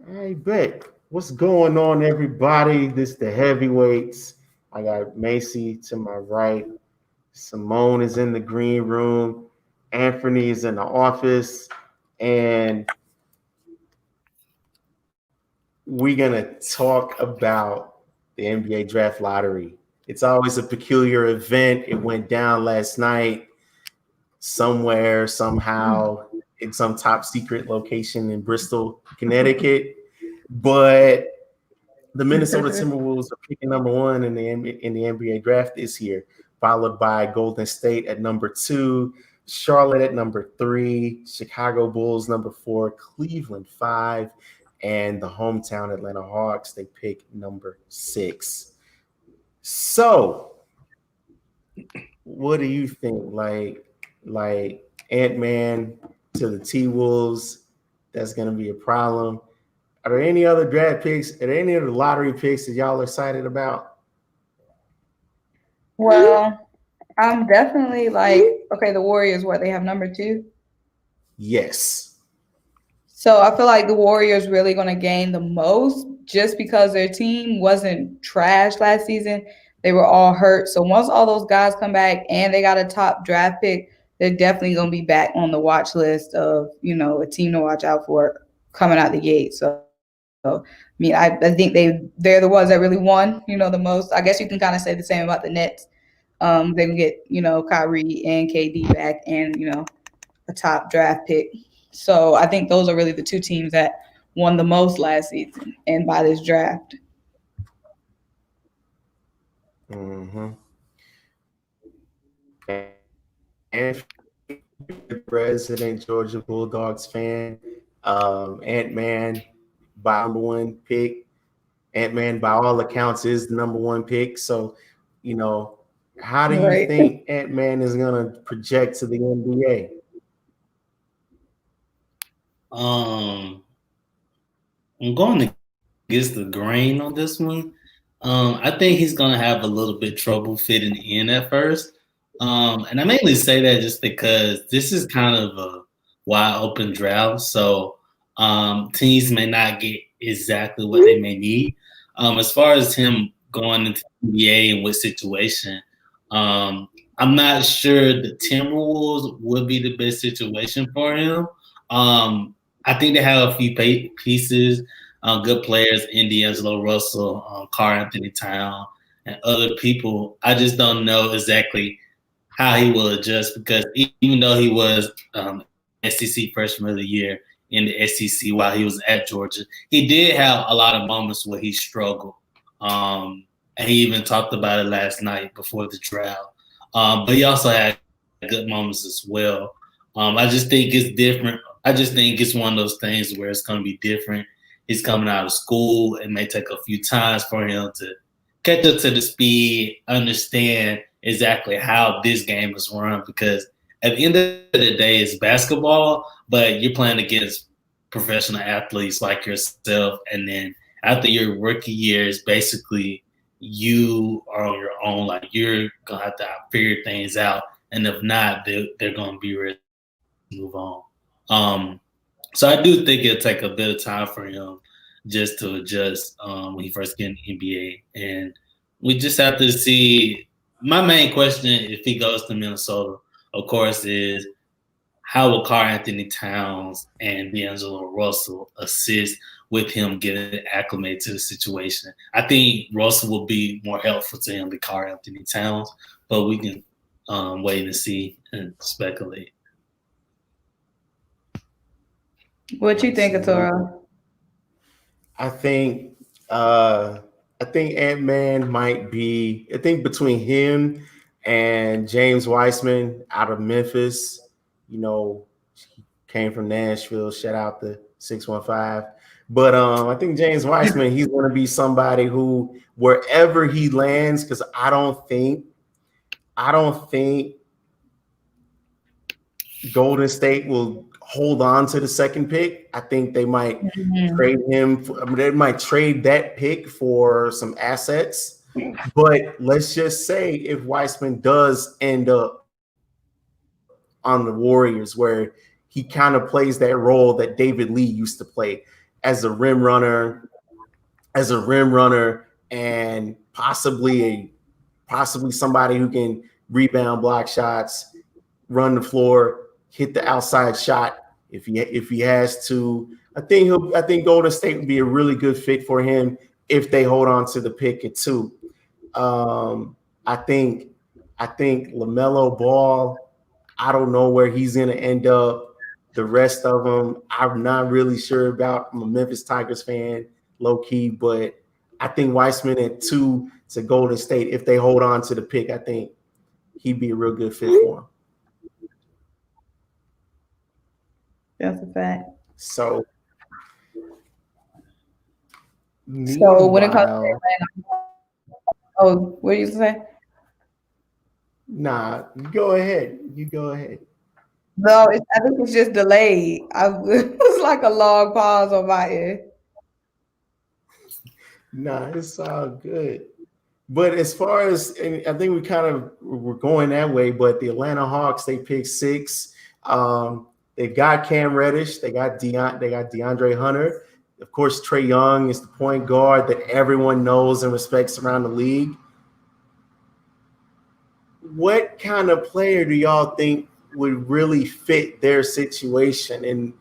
I bet. What's going on, everybody? This the heavyweights. I got Macy to my right. Symone is in the green room. Anfernee is in the office. And we're going to talk about the NBA draft lottery. It's always a peculiar event. It went down last night somewhere, somehow, in some top secret location in Bristol, Connecticut. But the Minnesota Timberwolves are picking number one in the NBA draft this year, followed by Golden State at number 2, Charlotte at number 3, Chicago Bulls number 4, Cleveland 5, and the hometown Atlanta Hawks, they pick number 6. So, what do you think? Like Ant-Man to the T-Wolves, that's going to be a problem. Are there any other draft picks? Are there any other lottery picks that y'all are excited about? Well, I'm definitely okay, the Warriors, what, they have number 2? Yes. So I feel like the Warriors really going to gain the most just because their team wasn't trash last season. They were all hurt. So once all those guys come back and they got a top draft pick, they're definitely going to be back on the watch list of, a team to watch out for coming out the gate. So, I think they're the ones that really won, the most. I guess you can kind of say the same about the Nets. They can get, Kyrie and KD back and, a top draft pick. So I think those are really the two teams that won the most last season and by this draft. Mm-hmm. And resident Georgia Bulldogs fan, Ant-Man by number one pick. Ant-Man, by all accounts, is the number one pick. So, you know, how do you Right. think Ant-Man is going to project to the NBA? Um, I'm going against the grain on this one. I think he's gonna have a little bit trouble fitting in at first. And I mainly say that just because this is kind of a wide open draft, so teams may not get exactly what they may need. As far as him going into the NBA and what situation, I'm not sure the Timberwolves would be the best situation for him. I think they have a few pieces, good players, in D'Angelo Russell, Karl Anthony Town, and other people. I just don't know exactly how he will adjust because even though he was SEC Freshman of the Year in the SEC while he was at Georgia, he did have a lot of moments where he struggled. And he even talked about it last night before the draft. But he also had good moments as well. I just think it's different. I just think it's one of those things where it's going to be different. He's coming out of school. It may take a few times for him to catch up to the speed, understand exactly how this game is run. Because at the end of the day, it's basketball, but you're playing against professional athletes like yourself. And then after your rookie years, basically you are on your own. Like you're gonna have to figure things out, and if not, they're gonna be ready to move on. So I do think it'll take a bit of time for him just to adjust when he first get in the NBA, and we just have to see. My main question, if he goes to Minnesota, of course, is how will Karl Anthony Towns and D'Angelo Russell assist with him getting acclimated to the situation? I think Russell will be more helpful to him than Karl Anthony Towns, but we can wait and see and speculate. What you think, Absolutely. Atoro? I think uh I think Ant-Man might be, I think between him and James Weissman out of Memphis, you know, he came from Nashville. Shout out the 615. But I think James Weissman, he's gonna be somebody who wherever he lands, because I don't think Golden State will hold on to the second pick. I think they might Mhm. trade him. They might trade that pick for some assets. But let's just say if Weissman does end up on the Warriors, where he kind of plays that role that David Lee used to play. as a rim runner, and possibly somebody who can rebound, block shots, run the floor, hit the outside shot if he has to. I think Golden State would be a really good fit for him if they hold on to the pick at 2. I think LaMelo Ball, I don't know where he's going to end up. The rest of them, I'm not really sure about. I'm a Memphis Tigers fan, low key, but I think Weissman at 2 to Golden State, if they hold on to the pick, I think he'd be a real good fit for him. That's a fact. So when it comes to Atlanta, what do you say? Nah, go ahead. You go ahead. No, I think it's just delayed. It was like a long pause on my end. Nah, it's all good. But as far as, and I think we're going that way, but the Atlanta Hawks, they picked 6. They got Cam Reddish, they got DeAndre Hunter. Of course, Trae Young is the point guard that everyone knows and respects around the league. What kind of player do y'all think would really fit their situation in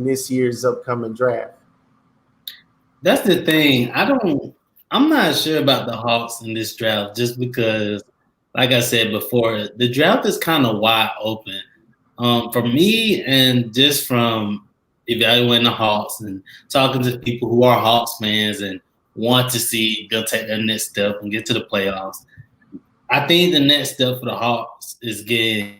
this year's upcoming draft? That's the thing. I'm not sure about the Hawks in this draft just because, like I said before, the draft is kind of wide open. For me, and just from evaluating the Hawks and talking to people who are Hawks fans and want to see they'll take their next step and get to the playoffs, I think the next step for the Hawks is getting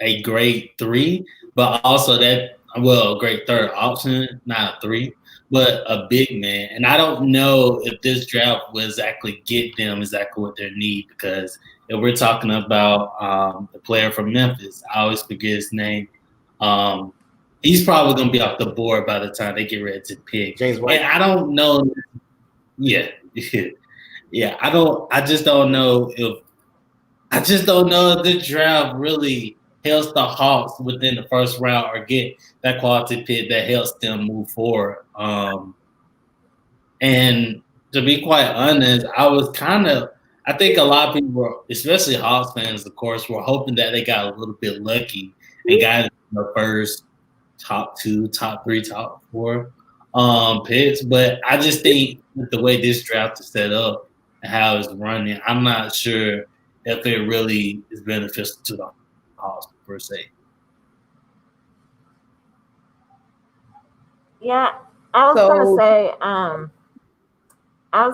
a grade 3, but also a great third option, not a 3, but a big man. And I don't know if this draft will exactly get them exactly what they need, because if we're talking about the player from Memphis, I always forget his name. He's probably going to be off the board by the time they get ready to pick. James White. And I don't know. Yeah. Yeah. I just don't know if the draft really helps the Hawks within the first round or get that quality pick that helps them move forward. And to be quite honest, I think a lot of people were, especially Hawks fans, of course, were hoping that they got a little bit lucky and got the first top 2, top 3, top 4 picks. But I just think with the way this draft is set up and how it's running, I'm not sure if it really is beneficial to the Hawks per se. Yeah, I was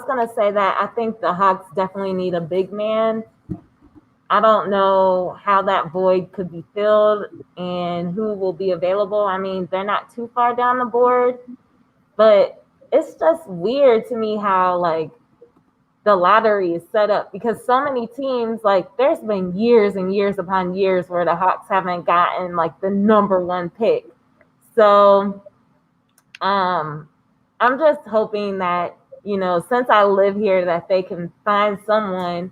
gonna say that I think the Hawks definitely need a big man. I don't know how that void could be filled and who will be available. I mean, they're not too far down the board, but it's just weird to me how the lottery is set up, because so many teams, there's been years and years upon years where the Hawks haven't gotten the number 1 pick. So I'm just hoping that, since I live here, that they can find someone.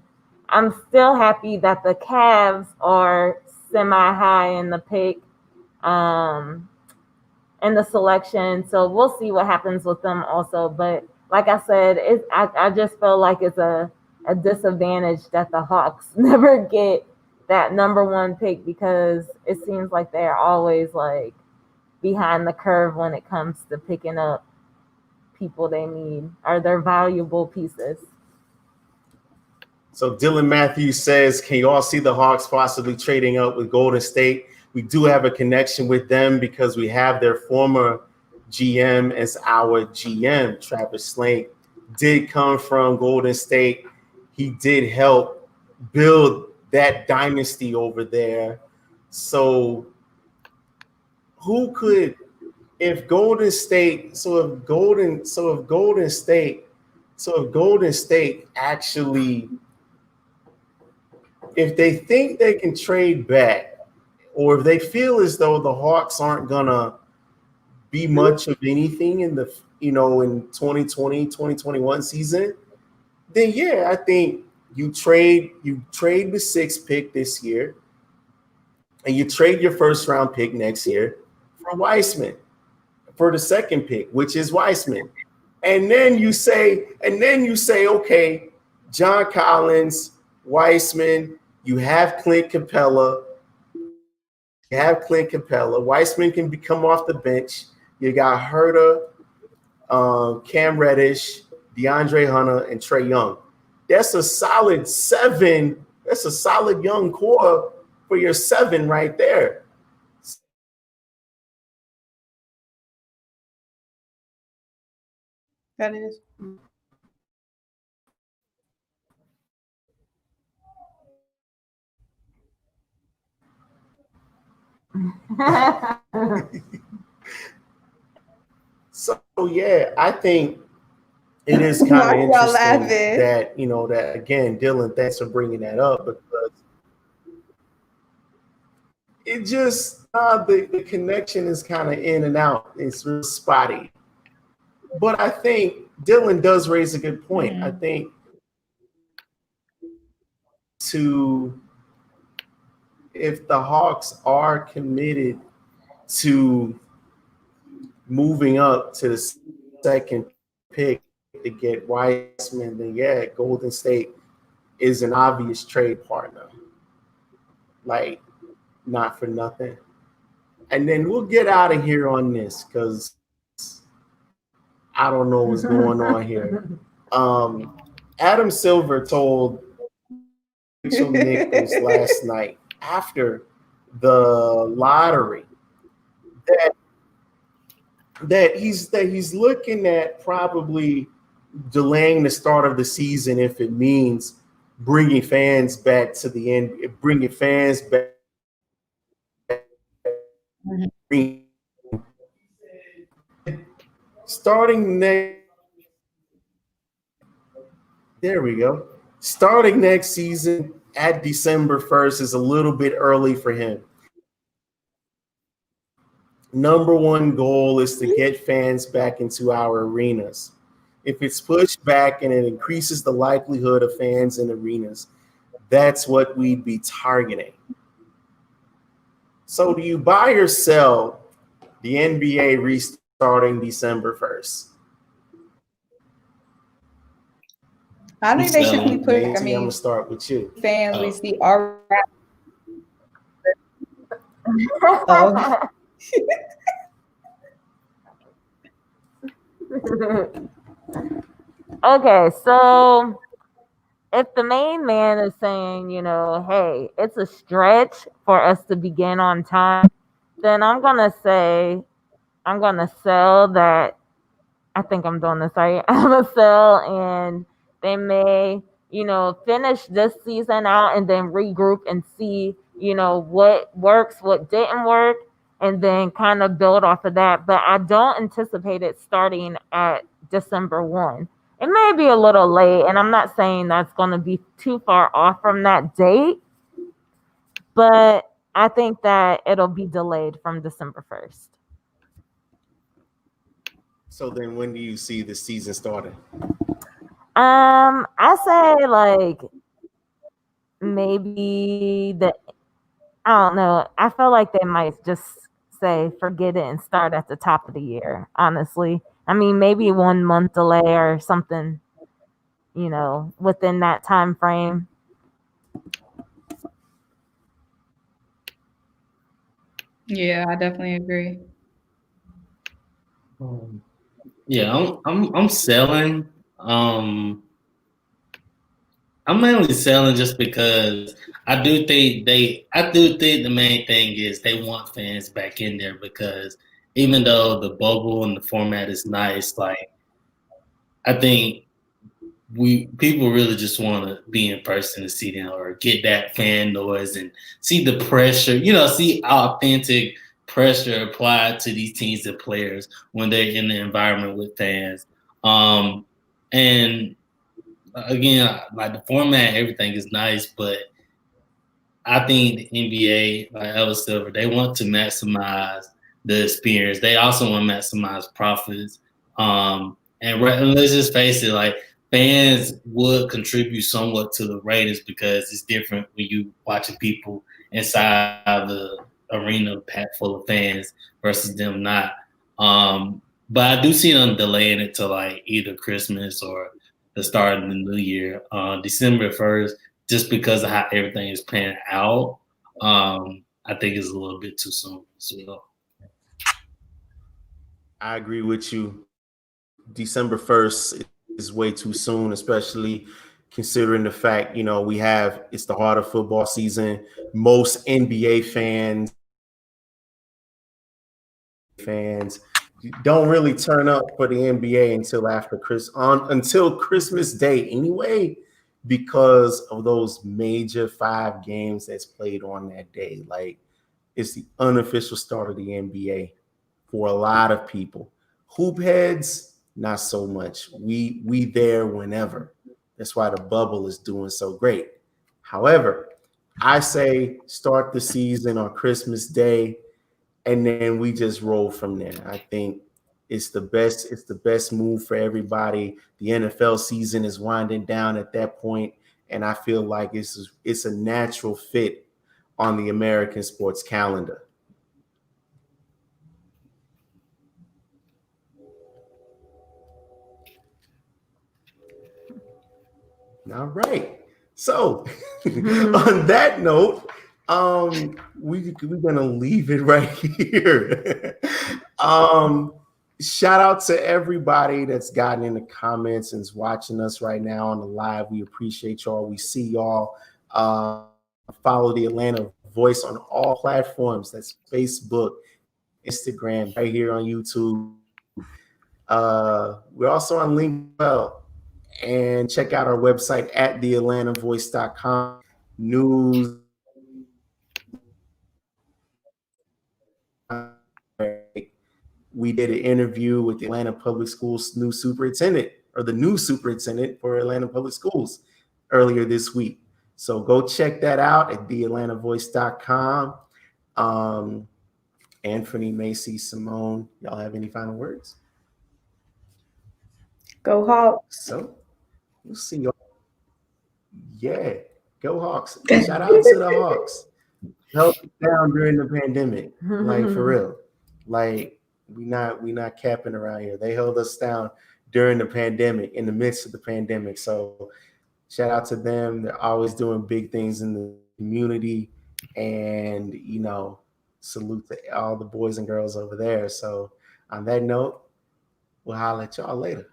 I'm still happy that the Cavs are semi-high in the pick, in the selection. So we'll see what happens with them also. But like I said, I just feel like it's a disadvantage that the Hawks never get that number 1 pick, because it seems like they're always behind the curve when it comes to picking up people they need or their valuable pieces. So Dylan Matthews says, can you all see the Hawks possibly trading up with Golden State? We do have a connection with them because we have their former GM as our GM. Travis Slank did come from Golden State. He did help build that dynasty over there. So who could, if Golden State actually, if they think they can trade back, or if they feel as though the Hawks aren't gonna be much of anything in the in 2020, 2021 season, then yeah, I think you trade the 6th pick this year, and you trade your first round pick next year for for the second pick, which is Weissman. And then you say, okay, John Collins, Weissman, you have Clint Capella. Weissman can come off the bench. You got Herter, Cam Reddish, DeAndre Hunter, and Trae Young. That's a solid 7. That's a solid young core for your 7 right there. That is. So yeah, I think it is kind of interesting that that again, Dylan. Thanks for bringing that up because it just the connection is kind of in and out. It's real spotty. But I think Dylan does raise a good point. I think if the Hawks are committed to moving up to the second pick to get Weissman, then yeah, Golden State is an obvious trade partner. Like, not for nothing. And then we'll get out of here on this because I don't know what's going on here. Adam Silver told Rachel Nichols last night after the lottery that he's looking at probably delaying the start of the season if it means bringing fans back to the end, bringing fans back. Starting next, there we go. Starting next season at December 1st is a little bit early for him. Number one goal is to get fans back into our arenas. If it's pushed back and it increases the likelihood of fans in arenas, that's what we'd be targeting. So do you buy or sell the NBA restarting December 1st? I think they should be put. I'm gonna start with you. Fans we see are. Oh. Okay, so if the main man is saying, hey, it's a stretch for us to begin on time, then I'm gonna sell that. I think I'm doing this right. I'm gonna sell, and they may, finish this season out and then regroup and see, what works, what didn't work, and then kind of build off of that. But I don't anticipate it starting at December 1. It may be a little late, and I'm not saying that's going to be too far off from that date, but I think that it'll be delayed from December 1st. So then when do you see the season starting? I say like maybe I don't know. I feel like they might just say forget it and start at the top of the year, honestly. I mean, maybe 1 month delay or something, within that time frame. Yeah, I definitely agree. Yeah, I'm selling. I'm mainly selling just because I do think the main thing is they want fans back in there because even though the bubble and the format is nice, like I think people really just want to be in person and see them or get that fan noise and see the pressure, see authentic pressure applied to these teams and players when they're in the environment with fans. And again, like the format, everything is nice, but I think the NBA, like Ellis Silver, they want to maximize the experience. They also want to maximize profits. And let's just face it, like fans would contribute somewhat to the ratings because it's different when you watching people inside the arena packed full of fans versus them not. But I do see them delaying it to like either Christmas or the start of the new year, December 1st, just because of how everything is panned out. I think it's a little bit too soon as well. I agree with you. December 1st is way too soon, especially considering the fact, it's the heart of football season. Most NBA fans don't really turn up for the NBA until Christmas Day anyway, because of those major 5 games that's played on that day. Like, it's the unofficial start of the NBA for a lot of people. Hoop heads, not so much. We there whenever. That's why the bubble is doing so great. However, I say start the season on Christmas Day, and then we just roll from there. I think it's the best move for everybody. The NFL season is winding down at that point, and I feel like it's a natural fit on the American sports calendar. All right. So on that note, we're gonna leave it right here. Shout out to everybody that's gotten in the comments and is watching us right now on the live. We appreciate y'all. We see y'all. Follow the Atlanta Voice on all platforms. That's Facebook, Instagram, right here on YouTube. We're also on LinkedIn, and check out our website at theatlantavoice.com. News. We did an interview with the Atlanta Public Schools new superintendent, or the new superintendent for Atlanta Public Schools, earlier this week. So go check that out at theatlantavoice.com. Anfernee, Macy, Symone, y'all have any final words? Go Hawks. So we'll see y'all. Yeah, go Hawks. Shout out to the Hawks. Held us down during the pandemic. Like, for real. Like, we not capping around here. They held us down during the pandemic, in the midst of the pandemic. So shout out to them. They're always doing big things in the community. And, salute to all the boys and girls over there. So on that note, we'll holler at y'all later.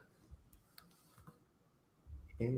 And